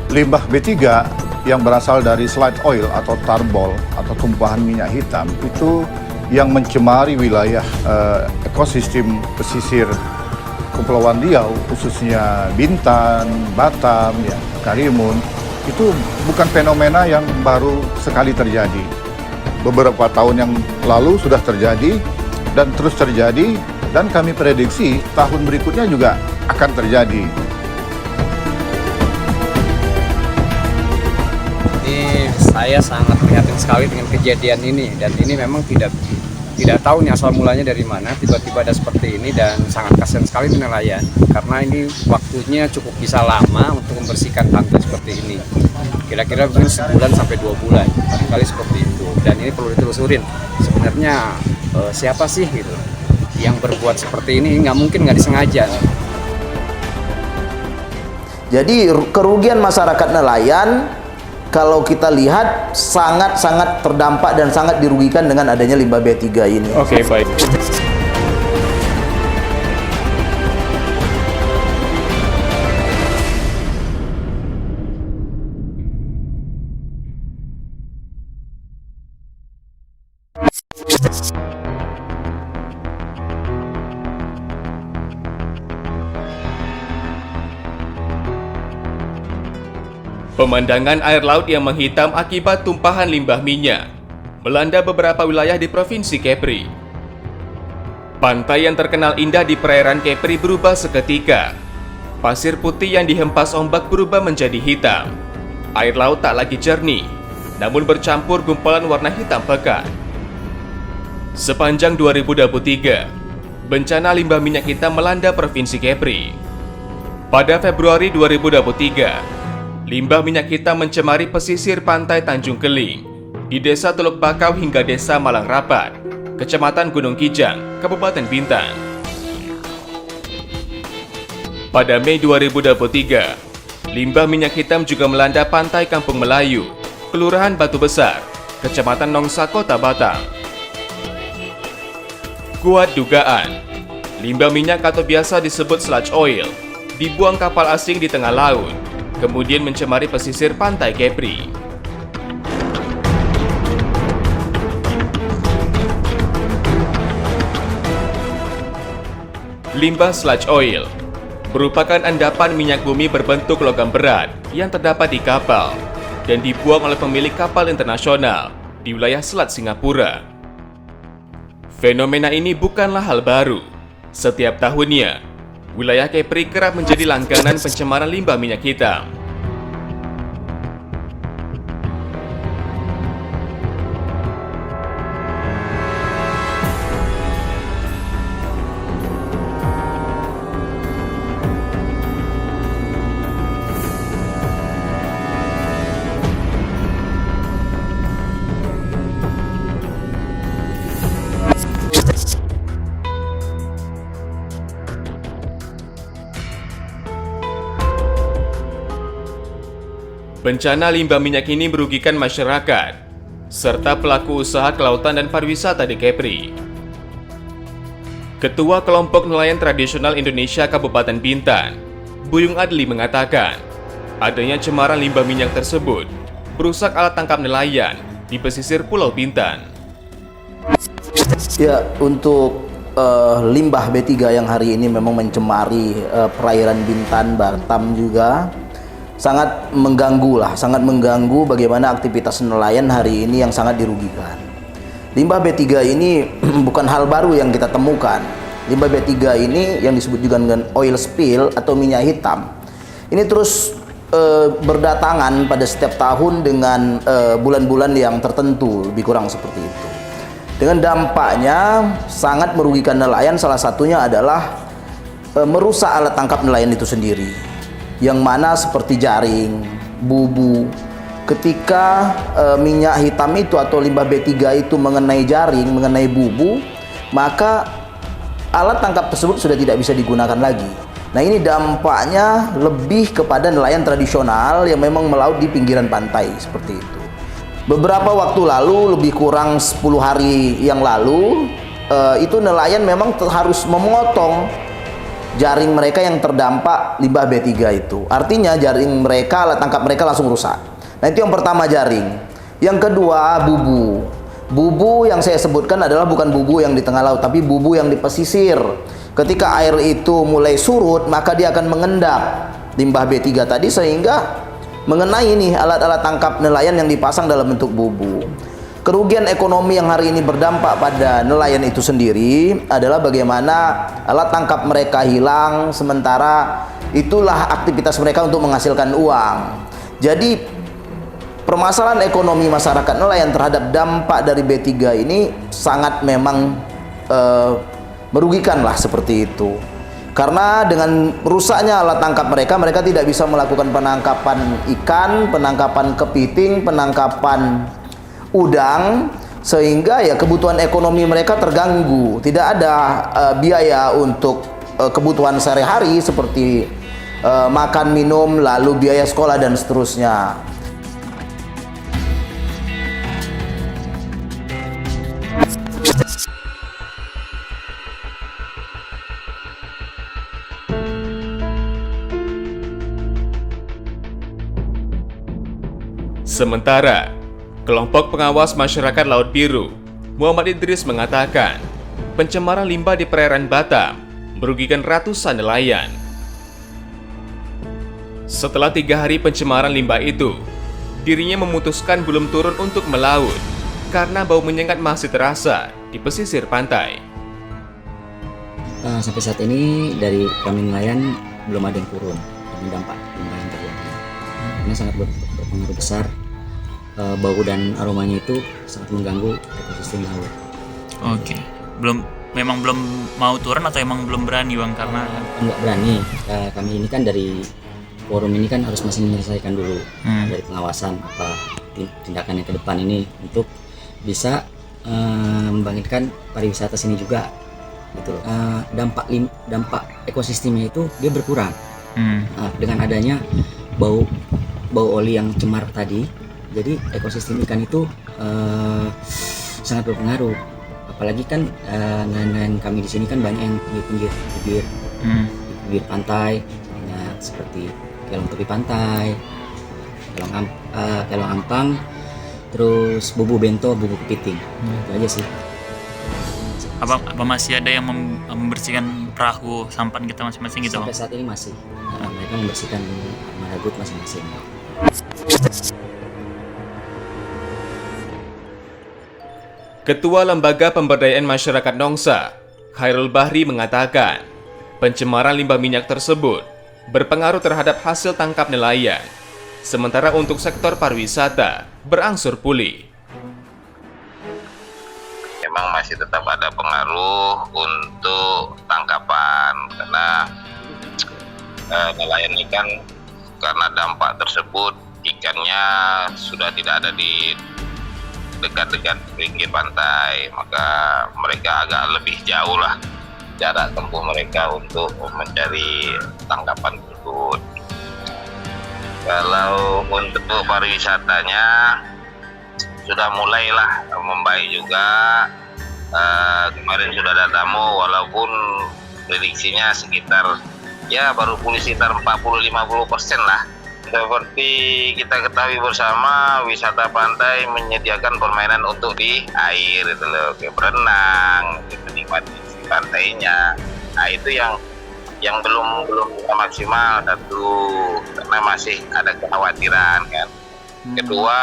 Limbah B3 yang berasal dari slide oil atau tarbol atau tumpahan minyak hitam itu yang mencemari wilayah ekosistem pesisir Kepulauan Riau, khususnya Bintan, Batam, ya, Karimun, itu bukan fenomena yang baru sekali terjadi. Beberapa tahun yang lalu sudah terjadi dan terus terjadi, dan kami prediksi tahun berikutnya juga akan terjadi. Saya sangat prihatin sekali dengan kejadian ini, dan ini memang tidak tahu nih asal mulanya dari mana tiba-tiba ada seperti ini, dan sangat kasihan sekali nelayan karena ini waktunya cukup bisa lama untuk membersihkan pantai seperti ini, kira-kira mungkin sebulan sampai 2 bulan kali seperti itu, dan ini perlu ditelusurin sebenarnya siapa sih gitu yang berbuat seperti ini. Nggak mungkin nggak disengaja. Jadi kerugian masyarakat nelayan kalau kita lihat sangat-sangat terdampak dan sangat dirugikan dengan adanya limbah B3 ini. Oke, baik. Pemandangan air laut yang menghitam akibat tumpahan limbah minyak melanda beberapa wilayah di Provinsi Kepri. Pantai yang terkenal indah di perairan Kepri berubah seketika. Pasir putih yang dihempas ombak berubah menjadi hitam. Air laut tak lagi jernih, namun bercampur gumpalan warna hitam pekat. Sepanjang 2023, bencana limbah minyak hitam melanda Provinsi Kepri. Pada Februari 2023, limbah minyak hitam mencemari pesisir pantai Tanjung Keling, di Desa Teluk Bakau hingga Desa Malang Rapat, Kecamatan Gunung Kijang, Kabupaten Bintan. Pada Mei 2023, limbah minyak hitam juga melanda pantai Kampung Melayu, Kelurahan Batu Besar, Kecamatan Nongsa, Kota Batam. Kuat dugaan, limbah minyak atau biasa disebut sludge oil dibuang kapal asing di tengah laut, kemudian mencemari pesisir pantai Kepri. Limbah sludge oil merupakan endapan minyak bumi berbentuk logam berat yang terdapat di kapal dan dibuang oleh pemilik kapal internasional di wilayah Selat Singapura. Fenomena ini bukanlah hal baru. Setiap tahunnya, wilayah Kepri kerap menjadi langganan pencemaran limbah minyak hitam. Bencana limbah minyak ini merugikan masyarakat, serta pelaku usaha kelautan dan pariwisata di Kepri. Ketua Kelompok Nelayan Tradisional Indonesia Kabupaten Bintan, Buyung Adli mengatakan, adanya cemaran limbah minyak tersebut merusak alat tangkap nelayan di pesisir Pulau Bintan. Ya, untuk limbah B3 yang hari ini memang mencemari perairan Bintan, Batam juga sangat mengganggu bagaimana aktivitas nelayan hari ini yang sangat dirugikan. Limbah B3 ini bukan hal baru yang kita temukan. Limbah B3 ini yang disebut juga dengan oil spill atau minyak hitam. Ini terus berdatangan pada setiap tahun dengan bulan-bulan yang tertentu, lebih kurang seperti itu. Dengan dampaknya sangat merugikan nelayan, salah satunya adalah merusak alat tangkap nelayan itu sendiri. Yang mana seperti jaring, bubu. Ketika minyak hitam itu atau limbah B3 itu mengenai jaring, mengenai bubu, maka alat tangkap tersebut sudah tidak bisa digunakan lagi. Nah, ini dampaknya lebih kepada nelayan tradisional yang memang melaut di pinggiran pantai seperti itu. Beberapa waktu lalu, lebih kurang 10 hari yang lalu, itu nelayan memang harus memotong jaring mereka yang terdampak limbah B3 itu. Artinya jaring mereka, alat tangkap mereka langsung rusak. Nah, itu yang pertama, jaring. Yang kedua, bubu. Bubu yang saya sebutkan adalah bukan bubu yang di tengah laut, tapi bubu yang di pesisir. Ketika air itu mulai surut, maka dia akan mengendap limbah B3 tadi sehingga mengenai nih alat-alat tangkap nelayan yang dipasang dalam bentuk bubu. Kerugian ekonomi yang hari ini berdampak pada nelayan itu sendiri adalah bagaimana alat tangkap mereka hilang, sementara itulah aktivitas mereka untuk menghasilkan uang. Jadi permasalahan ekonomi masyarakat nelayan terhadap dampak dari B3 ini sangat memang merugikan lah seperti itu. Karena dengan rusaknya alat tangkap mereka, mereka tidak bisa melakukan penangkapan ikan, penangkapan kepiting, penangkapan udang, sehingga ya kebutuhan ekonomi mereka terganggu. Tidak ada biaya untuk kebutuhan sehari-hari seperti makan, minum, lalu biaya sekolah dan seterusnya. Sementara, kelompok pengawas masyarakat Laut Biru, Muhammad Idris mengatakan, pencemaran limbah di perairan Batam merugikan ratusan nelayan. Setelah 3 hari pencemaran limbah itu, dirinya memutuskan belum turun untuk melaut karena bau menyengat masih terasa di pesisir pantai. Sampai saat ini dari kami nelayan belum ada yang turun dengan dampak limbah yang terjadi. Ini sangat berpengaruh besar. Bau dan aromanya itu sangat mengganggu ekosistem laut. Oke, memang belum mau turun atau emang belum berani bang karena Nggak berani. Kami ini kan dari forum ini kan harus masih menyelesaikan dulu dari pengawasan apa tindakan yang ke depan ini untuk bisa membangkitkan pariwisata sini juga, gitu loh. Dampak ekosistemnya itu dia berkurang dengan adanya bau oli yang cemar tadi. Jadi ekosistem ikan itu sangat berpengaruh. Apalagi kan nelayan kami di sini kan banyak yang di pinggir pantai, banyak seperti kelong tepi pantai, kelong ampang, terus bubu bento, bubu kepiting. Itu aja sih. apa masih ada yang membersihkan perahu sampan kita masing-masing gitu Sampai bang? saat ini masih mereka membersihkan maragut masing-masing. Ketua Lembaga Pemberdayaan Masyarakat Nongsa, Khairul Bahri mengatakan, pencemaran limbah minyak tersebut berpengaruh terhadap hasil tangkap nelayan, sementara untuk sektor pariwisata berangsur pulih. Memang masih tetap ada pengaruh untuk tangkapan karena nelayan ikan karena dampak tersebut ikannya sudah tidak ada di dekat-dekat pinggir pantai, maka mereka agak lebih jauh lah jarak tempuh mereka untuk mencari tangkapan tersebut. Kalau untuk pariwisatanya sudah mulailah membaik juga. Kemarin sudah ada tamu walaupun prediksinya sekitar ya baru pulih sekitar 40-50% lah. Seperti kita ketahui bersama, wisata pantai menyediakan permainan untuk di air itu loh, kayak berenang, menikmati pantainya. Nah itu yang belum maksimal satu, karena masih ada kekhawatiran kan. Kedua,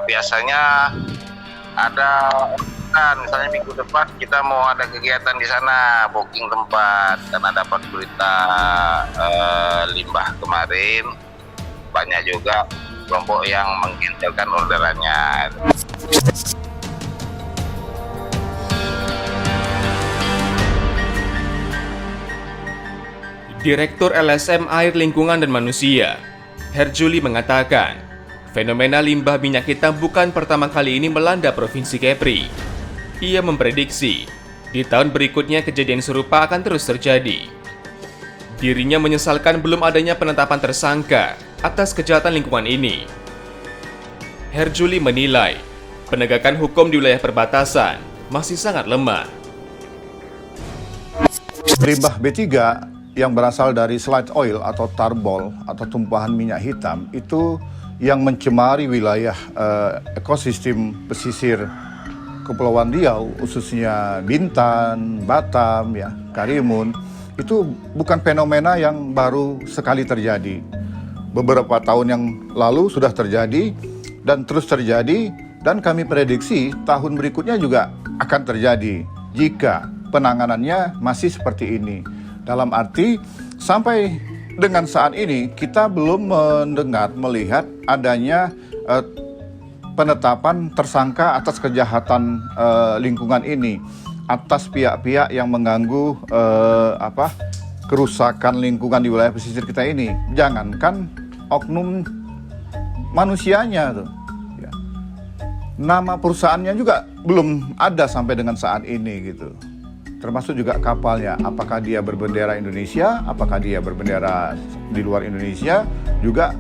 biasanya ada misalnya minggu depan kita mau ada kegiatan di sana, booking tempat karena dapat berita limbah kemarin, banyak juga kelompok yang mengcancelkan orderannya. Direktur LSM Air Lingkungan dan Manusia, Herjuli mengatakan, fenomena limbah minyak hitam bukan pertama kali ini melanda Provinsi Kepri. Ia memprediksi, di tahun berikutnya kejadian serupa akan terus terjadi. Dirinya menyesalkan belum adanya penetapan tersangka atas kejahatan lingkungan ini. Herjuli menilai, penegakan hukum di wilayah perbatasan masih sangat lemah. Limbah B3 yang berasal dari slide oil atau tarbol atau tumpahan minyak hitam itu yang mencemari wilayah ekosistem pesisir Kepulauan Riau, khususnya Bintan, Batam, ya, Karimun, itu bukan fenomena yang baru sekali terjadi. Beberapa tahun yang lalu sudah terjadi dan terus terjadi, dan kami prediksi tahun berikutnya juga akan terjadi jika penanganannya masih seperti ini. Dalam arti sampai dengan saat ini kita belum mendengar, melihat adanya penetapan tersangka atas kejahatan lingkungan ini, atas pihak-pihak yang mengganggu kerusakan lingkungan di wilayah pesisir kita ini. Jangankan oknum manusianya tuh, ya. Nama perusahaannya juga belum ada sampai dengan saat ini gitu. Termasuk juga kapalnya, apakah dia berbendera Indonesia, apakah dia berbendera di luar Indonesia, juga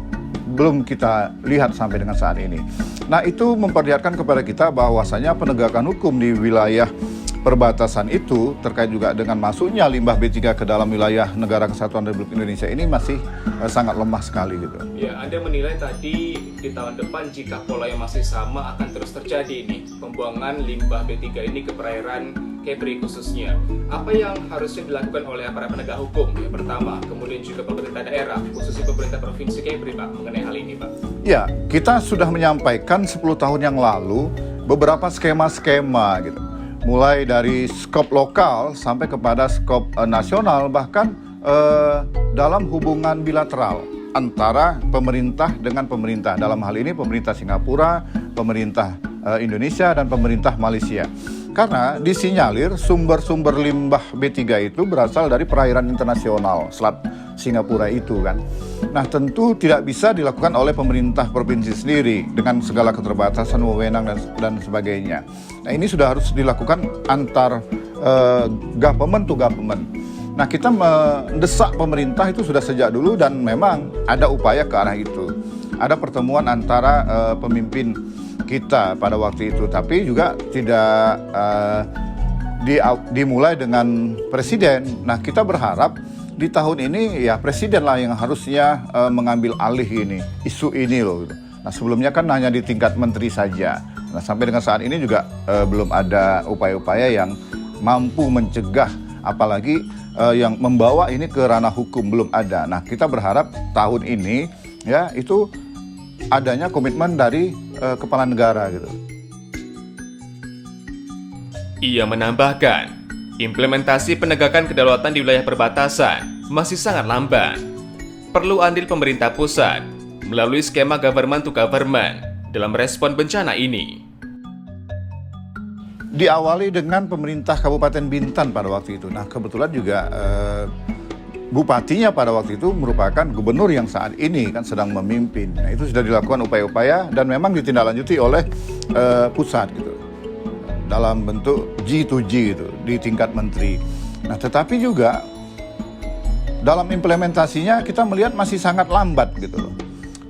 belum kita lihat sampai dengan saat ini. Nah, itu memperlihatkan kepada kita bahwasanya penegakan hukum di wilayah perbatasan itu terkait juga dengan masuknya limbah B3 ke dalam wilayah Negara Kesatuan Republik Indonesia ini masih sangat lemah sekali gitu. Ya, Anda menilai tadi di tahun depan jika pola yang masih sama akan terus terjadi nih, pembuangan limbah B3 ini ke perairan Kepri khususnya. Apa yang harusnya dilakukan oleh para penegak hukum? Ya, pertama, kemudian juga pemerintah daerah, khususnya pemerintah Provinsi Kepri, Pak, mengenai hal ini, Pak. Ya, kita sudah menyampaikan 10 tahun yang lalu beberapa skema-skema gitu. Mulai dari skop lokal sampai kepada skop nasional, bahkan dalam hubungan bilateral antara pemerintah dengan pemerintah. Dalam hal ini pemerintah Singapura, pemerintah Indonesia, dan pemerintah Malaysia. Karena disinyalir sumber-sumber limbah B3 itu berasal dari perairan internasional Selat Singapura itu kan. Nah, tentu tidak bisa dilakukan oleh pemerintah provinsi sendiri dengan segala keterbatasan wewenang dan sebagainya. Nah, ini sudah harus dilakukan antar government to government. Nah, kita mendesak pemerintah itu sudah sejak dulu dan memang ada upaya ke arah itu. Ada pertemuan antara pemimpin kita pada waktu itu, tapi juga tidak dimulai dengan presiden. Nah, kita berharap di tahun ini ya presidenlah yang harusnya mengambil alih ini, isu ini loh. Nah, sebelumnya kan hanya di tingkat menteri saja. Nah, sampai dengan saat ini juga belum ada upaya-upaya yang mampu mencegah, apalagi yang membawa ini ke ranah hukum, belum ada. Nah, kita berharap tahun ini ya itu adanya komitmen dari kepala negara gitu. Ia menambahkan, implementasi penegakan kedaulatan di wilayah perbatasan masih sangat lamban. Perlu andil pemerintah pusat melalui skema government to government dalam respon bencana ini. Diawali dengan pemerintah Kabupaten Bintan pada waktu itu. Nah, kebetulan juga bupatinya pada waktu itu merupakan gubernur yang saat ini kan sedang memimpin. Nah, itu sudah dilakukan upaya-upaya dan memang ditindaklanjuti oleh pusat gitu, dalam bentuk G2G gitu di tingkat menteri. Nah, tetapi juga dalam implementasinya kita melihat masih sangat lambat gitu loh.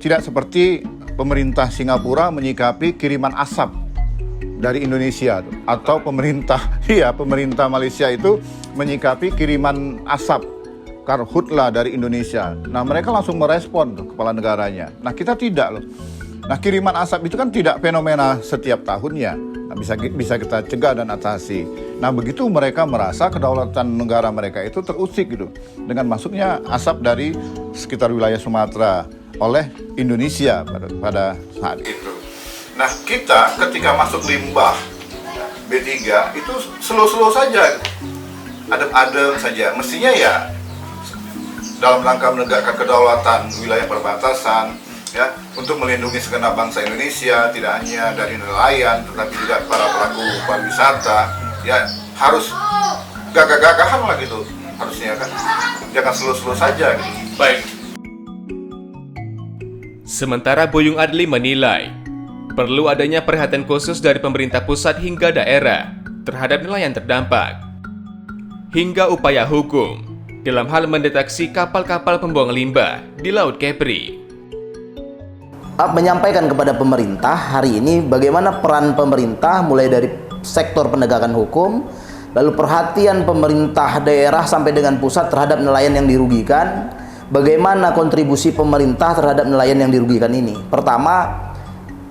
Tidak seperti pemerintah Singapura menyikapi kiriman asap dari Indonesia tuh, atau pemerintah Malaysia itu menyikapi kiriman asap karhutla dari Indonesia. Nah, mereka langsung merespon tuh, kepala negaranya. Nah, kita tidak loh. Nah, kiriman asap itu kan tidak fenomena setiap tahunnya. Nah, bisa kita cegah dan atasi. Nah, begitu mereka merasa kedaulatan negara mereka itu terusik gitu dengan masuknya asap dari sekitar wilayah Sumatera oleh Indonesia pada saat itu. Nah, kita ketika masuk limbah B3 itu slow-slow saja, adem-adem saja. Mestinya ya dalam rangka menegakkan kedaulatan wilayah perbatasan, ya, untuk melindungi segenap bangsa Indonesia, tidak hanya dari nelayan, tetapi juga para pelaku pariwisata, ya, harus gagah-gagahan lah gitu, harusnya kan, jangan slow-slow saja gitu. Baik. Sementara Buyung Adli menilai, perlu adanya perhatian khusus dari pemerintah pusat hingga daerah terhadap nelayan terdampak, hingga upaya hukum dalam hal mendeteksi kapal-kapal pembuang limbah di Laut Kepri. Menyampaikan kepada pemerintah hari ini bagaimana peran pemerintah mulai dari sektor penegakan hukum, lalu perhatian pemerintah daerah sampai dengan pusat terhadap nelayan yang dirugikan, bagaimana kontribusi pemerintah terhadap nelayan yang dirugikan ini. Pertama,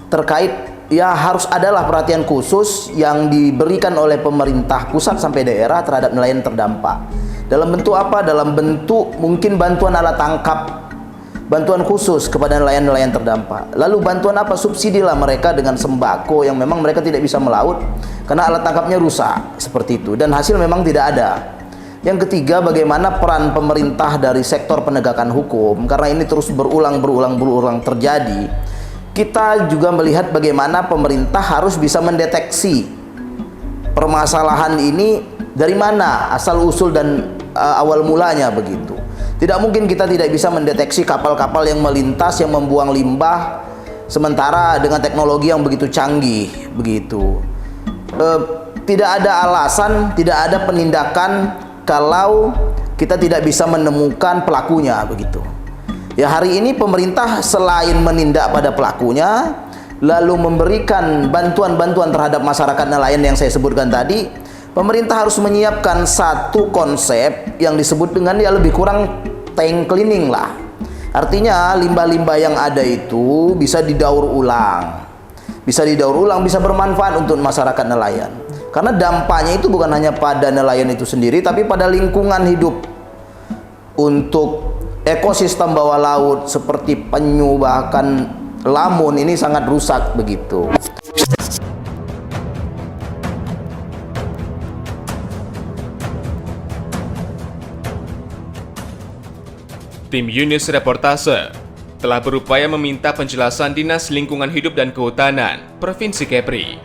terkait ya harus adalah perhatian khusus yang diberikan oleh pemerintah pusat sampai daerah terhadap nelayan terdampak. Dalam bentuk apa? Dalam bentuk mungkin bantuan alat tangkap, bantuan khusus kepada nelayan-nelayan terdampak. Lalu bantuan apa? Subsidilah mereka dengan sembako yang memang mereka tidak bisa melaut karena alat tangkapnya rusak, seperti itu. Dan hasil memang tidak ada. Yang ketiga, bagaimana peran pemerintah dari sektor penegakan hukum, karena ini terus berulang terjadi. Kita juga melihat bagaimana pemerintah harus bisa mendeteksi permasalahan ini dari mana asal usul dan awal mulanya begitu. Tidak mungkin kita tidak bisa mendeteksi kapal-kapal yang melintas yang membuang limbah sementara dengan teknologi yang begitu canggih begitu. Tidak ada alasan, tidak ada penindakan kalau kita tidak bisa menemukan pelakunya begitu. Ya, hari ini pemerintah selain menindak pada pelakunya, lalu memberikan bantuan-bantuan terhadap masyarakat nelayan yang saya sebutkan tadi, pemerintah harus menyiapkan satu konsep yang disebut dengan ya lebih kurang tank cleaning lah. Artinya limbah-limbah yang ada itu bisa didaur ulang, bisa bermanfaat untuk masyarakat nelayan. Karena dampaknya itu bukan hanya pada nelayan itu sendiri, tapi pada lingkungan hidup. Untuk ekosistem bawah laut seperti penyu bahkan lamun ini sangat rusak begitu. Tim Yunus Reportase telah berupaya meminta penjelasan Dinas Lingkungan Hidup dan Kehutanan Provinsi Kepri.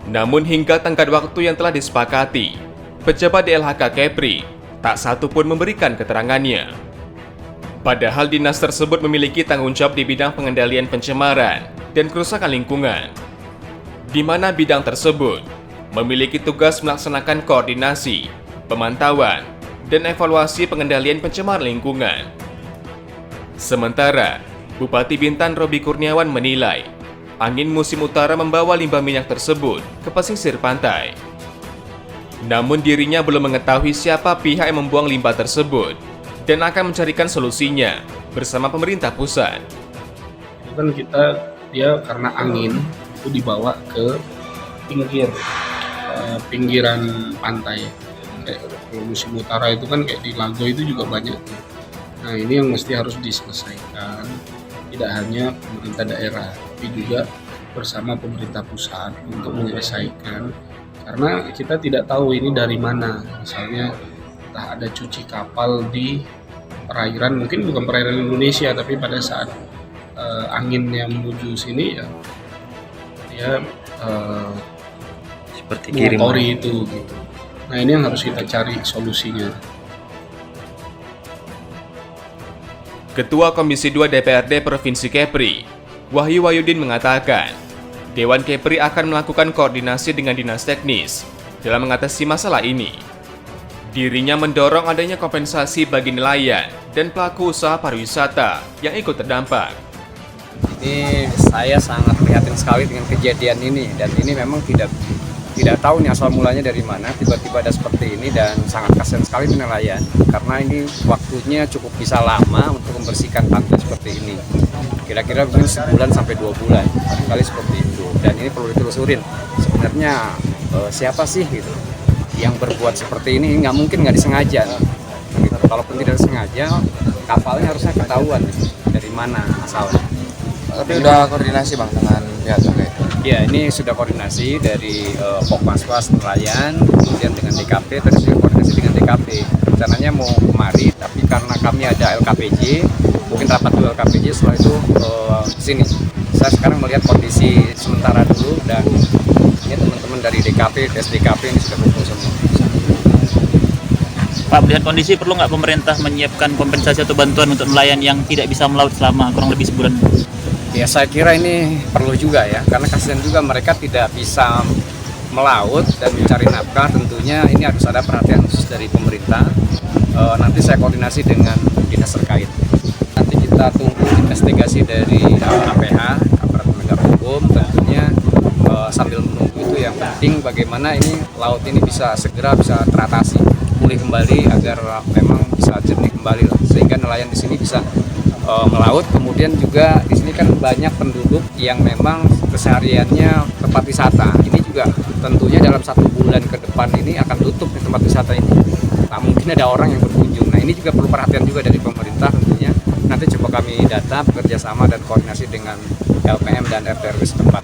Namun hingga tenggat waktu yang telah disepakati, pejabat DLHK Kepri tak satu pun memberikan keterangannya. Padahal dinas tersebut memiliki tanggung jawab di bidang pengendalian pencemaran dan kerusakan lingkungan, di mana bidang tersebut memiliki tugas melaksanakan koordinasi, pemantauan, dan evaluasi pengendalian pencemaran lingkungan. Sementara, Bupati Bintan Robi Kurniawan menilai angin musim utara membawa limbah minyak tersebut ke pesisir pantai. Namun dirinya belum mengetahui siapa pihak yang membuang limbah tersebut dan akan mencarikan solusinya bersama pemerintah pusat. Itu kan dia karena angin itu dibawa ke pinggiran pantai. Kayak musim utara itu kan kayak di Lago itu juga banyak. Nah, ini yang mesti harus diselesaikan, tidak hanya pemerintah daerah, tapi juga bersama pemerintah pusat untuk menyelesaikan. Karena kita tidak tahu ini dari mana. Misalnya entah ada cuci kapal di perairan, mungkin bukan perairan Indonesia, tapi pada saat anginnya menuju sini ya dia Seperti mengotori itu gitu. Nah, ini yang harus kita cari solusinya. Ketua Komisi 2 DPRD Provinsi Kepri, Wahyu Wahyudin mengatakan, Dewan Kepri akan melakukan koordinasi dengan dinas teknis dalam mengatasi masalah ini. Dirinya mendorong adanya kompensasi bagi nelayan dan pelaku usaha pariwisata yang ikut terdampak. Ini saya sangat prihatin sekali dengan kejadian ini, dan ini memang tidak tahu nih asal mulanya dari mana tiba-tiba ada seperti ini, dan sangat kasihan sekali nelayan karena ini waktunya cukup bisa lama untuk membersihkan pantai seperti ini. Kira-kira mungkin sebulan sampai 2 bulan kali seperti itu, dan ini perlu ditelusurin sebenarnya siapa sih gitu yang berbuat seperti ini. Nggak disengaja gitu. Kalaupun tidak sengaja, kapalnya harusnya ketahuan dari mana asalnya. Tapi udah koordinasi Bang dengan pihak terkait? Ya, ini sudah koordinasi dari Pokmaswas nelayan, kemudian dengan DKP, tadi sudah koordinasi dengan DKP. Rencananya mau kemari, tapi karena kami ada LKPJ, mungkin rapat dulu LKPJ, setelah itu sini. Saya sekarang melihat kondisi sementara dulu, dan ini teman-teman dari DKP, DKP ini sudah kumpul semua. Pak, melihat kondisi perlu nggak pemerintah menyiapkan kompensasi atau bantuan untuk nelayan yang tidak bisa melaut selama kurang lebih sebulan? Ya, saya kira ini perlu juga ya, karena kasihan juga mereka tidak bisa melaut dan mencari nafkah. Tentunya ini harus ada perhatian khusus dari pemerintah. Nanti saya koordinasi dengan dinas terkait. Nanti kita tunggu investigasi dari APH, aparat penegak hukum. Tentunya sambil menunggu itu yang heading bagaimana ini laut ini bisa segera bisa teratasi, pulih kembali agar memang bisa jernih kembali lah. Sehingga nelayan di sini bisa melaut. Kemudian juga di sini kan banyak penduduk yang memang kesehariannya tempat wisata. Ini juga tentunya dalam 1 bulan ke depan ini akan tutup di tempat wisata ini. Tak mungkin ada orang yang berkunjung. Nah ini juga perlu perhatian juga dari pemerintah tentunya. Nanti coba kami data bekerja sama dan koordinasi dengan LPM dan RT/RW setempat.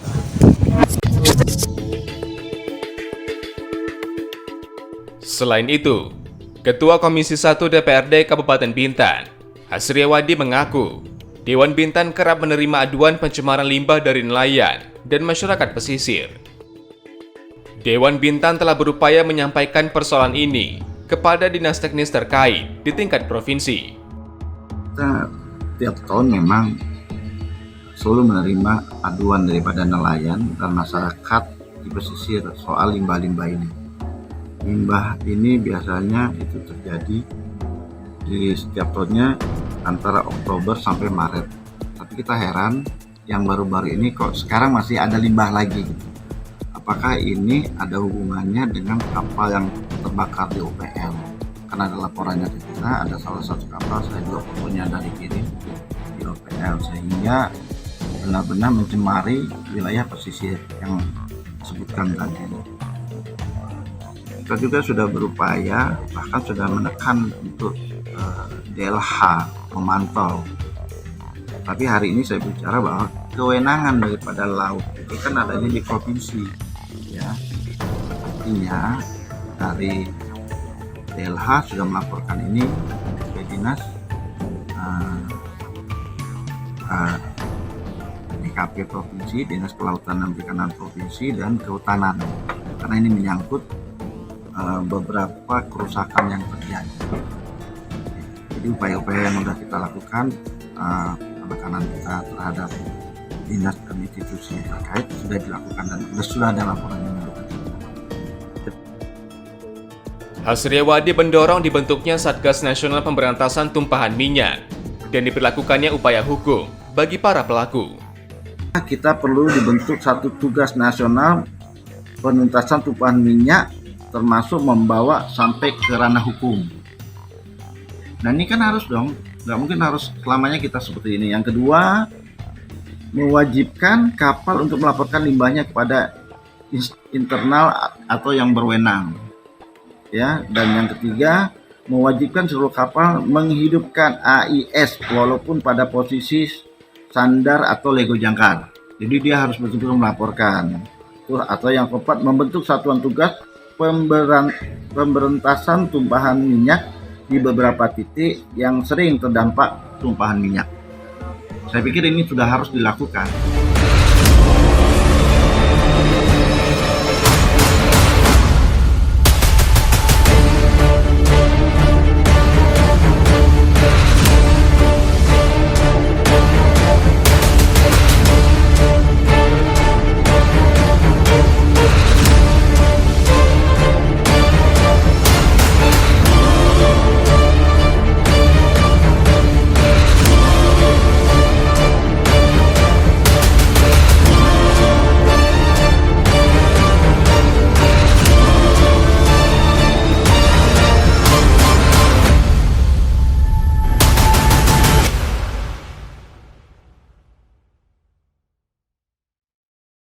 Selain itu, Ketua Komisi 1 DPRD Kabupaten Bintan, Hasriawadi mengaku, Dewan Bintan kerap menerima aduan pencemaran limbah dari nelayan dan masyarakat pesisir. Dewan Bintan telah berupaya menyampaikan persoalan ini kepada dinas teknis terkait di tingkat provinsi. Kita tiap tahun memang selalu menerima aduan daripada nelayan dan masyarakat di pesisir soal limbah-limbah ini. Limbah ini biasanya itu terjadi di setiap tahunnya antara Oktober sampai Maret. Tapi kita heran yang baru-baru ini kok sekarang masih ada limbah lagi gitu. Apakah ini ada hubungannya dengan kapal yang terbakar di OPL? Karena ada laporannya ke kita, ada salah satu kapal, saya juga fotonya dari kiri di OPL, sehingga benar-benar mencemari wilayah pesisir yang disebutkan tadi. Kita juga sudah berupaya, bahkan sudah menekan untuk DLH memantau. Tapi hari ini saya bicara bahwa kewenangan daripada laut itu kan adanya di provinsi, ya. Artinya dari DLH sudah melaporkan ini ke dinas DKP provinsi, dinas kelautan dan perikanan provinsi dan kehutanan, karena ini menyangkut beberapa kerusakan yang terjadi. Jadi upaya-upaya yang sudah kita lakukan, penekanan kita terhadap dinas dan institusi terkait sudah dilakukan dan sudah ada laporan yang mendukung. Hasriawadi mendorong dibentuknya Satgas Nasional Pemberantasan Tumpahan Minyak dan diberlakukannya upaya hukum bagi para pelaku. Kita perlu dibentuk satu tugas nasional penuntasan tumpahan minyak, termasuk membawa sampai ke ranah hukum. Nah ini kan harus dong, nggak mungkin harus selamanya kita seperti ini. Yang kedua, mewajibkan kapal untuk melaporkan limbahnya kepada internal atau yang berwenang. Ya, dan yang ketiga, mewajibkan seluruh kapal menghidupkan AIS walaupun pada posisi sandar atau lego jangkar. Jadi dia harus betul-betul melaporkan. Atau yang keempat, membentuk satuan tugas pemberantasan tumpahan minyak di beberapa titik yang sering terdampak tumpahan minyak. Saya pikir ini sudah harus dilakukan.